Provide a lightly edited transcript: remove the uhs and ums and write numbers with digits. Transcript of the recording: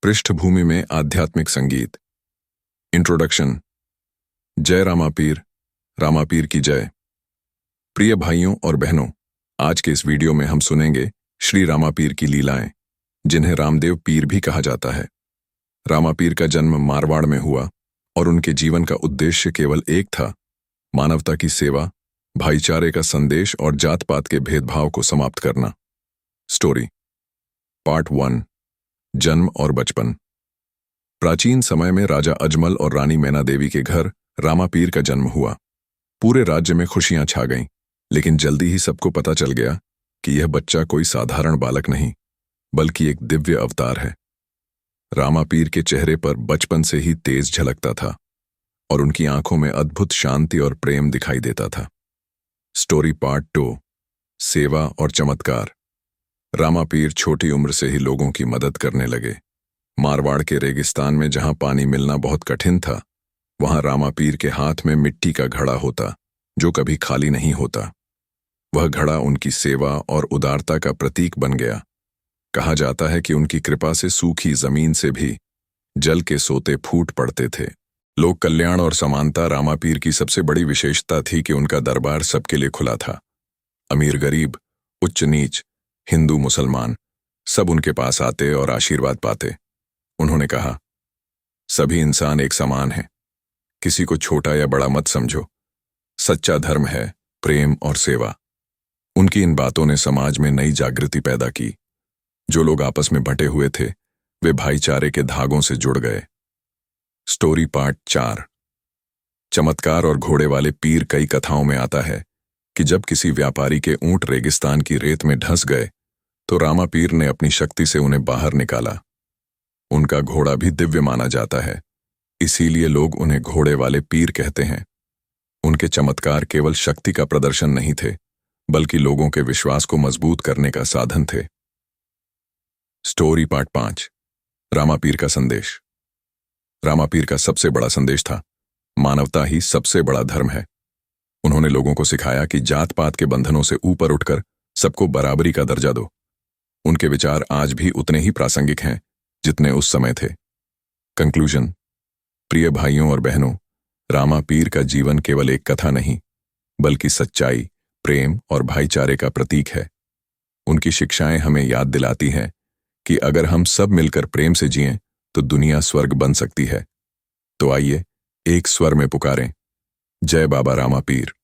पृष्ठभूमि में आध्यात्मिक संगीत। इंट्रोडक्शन। जय रामापीर, रामापीर की जय। प्रिय भाइयों और बहनों, आज के इस वीडियो में हम सुनेंगे श्री रामापीर की लीलाएं, जिन्हें रामदेव पीर भी कहा जाता है। रामापीर का जन्म मारवाड़ में हुआ और उनके जीवन का उद्देश्य केवल एक था, मानवता की सेवा, भाईचारे का संदेश और जात पात के भेदभाव को समाप्त करना। Story part 1। जन्म और बचपन। प्राचीन समय में राजा अजमल और रानी मैना देवी के घर रामापीर का जन्म हुआ। पूरे राज्य में खुशियां छा गईं, लेकिन जल्दी ही सबको पता चल गया कि यह बच्चा कोई साधारण बालक नहीं, बल्कि एक दिव्य अवतार है। रामापीर के चेहरे पर बचपन से ही तेज झलकता था और उनकी आंखों में अद्भुत शांति और प्रेम दिखाई देता था। Story part 2। सेवा और चमत्कार। रामापीर छोटी उम्र से ही लोगों की मदद करने लगे। मारवाड़ के रेगिस्तान में जहां पानी मिलना बहुत कठिन था, वहां रामापीर के हाथ में मिट्टी का घड़ा होता, जो कभी खाली नहीं होता। वह घड़ा उनकी सेवा और उदारता का प्रतीक बन गया। कहा जाता है कि उनकी कृपा से सूखी जमीन से भी जल के सोते फूट पड़ते थे। लोक कल्याण और समानता रामापीर की सबसे बड़ी विशेषता थी कि उनका दरबार सबके लिए खुला था। अमीर गरीब, उच्च नीच, हिंदू मुसलमान, सब उनके पास आते और आशीर्वाद पाते। उन्होंने कहा, सभी इंसान एक समान हैं, किसी को छोटा या बड़ा मत समझो। सच्चा धर्म है प्रेम और सेवा। उनकी इन बातों ने समाज में नई जागृति पैदा की। जो लोग आपस में बंटे हुए थे, वे भाईचारे के धागों से जुड़ गए। Story part 4। चमत्कार और घोड़े वाले पीर। कई कथाओं में आता है कि जब किसी व्यापारी के ऊंट रेगिस्तान की रेत में धंस गए, तो रामापीर ने अपनी शक्ति से उन्हें बाहर निकाला। उनका घोड़ा भी दिव्य माना जाता है, इसीलिए लोग उन्हें घोड़े वाले पीर कहते हैं। उनके चमत्कार केवल शक्ति का प्रदर्शन नहीं थे, बल्कि लोगों के विश्वास को मजबूत करने का साधन थे। Story part 5। रामापीर का संदेश। रामापीर का सबसे बड़ा संदेश था, मानवता ही सबसे बड़ा धर्म है। उन्होंने लोगों को सिखाया कि जात पात के बंधनों से ऊपर उठकर सबको बराबरी का दर्जा दो। उनके विचार आज भी उतने ही प्रासंगिक हैं जितने उस समय थे। कंक्लूजन। प्रिय भाइयों और बहनों, रामापीर का जीवन केवल एक कथा नहीं, बल्कि सच्चाई, प्रेम और भाईचारे का प्रतीक है। उनकी शिक्षाएं हमें याद दिलाती हैं कि अगर हम सब मिलकर प्रेम से जिएं, तो दुनिया स्वर्ग बन सकती है। तो आइए एक स्वर में पुकारें, जय बाबा रामापीर।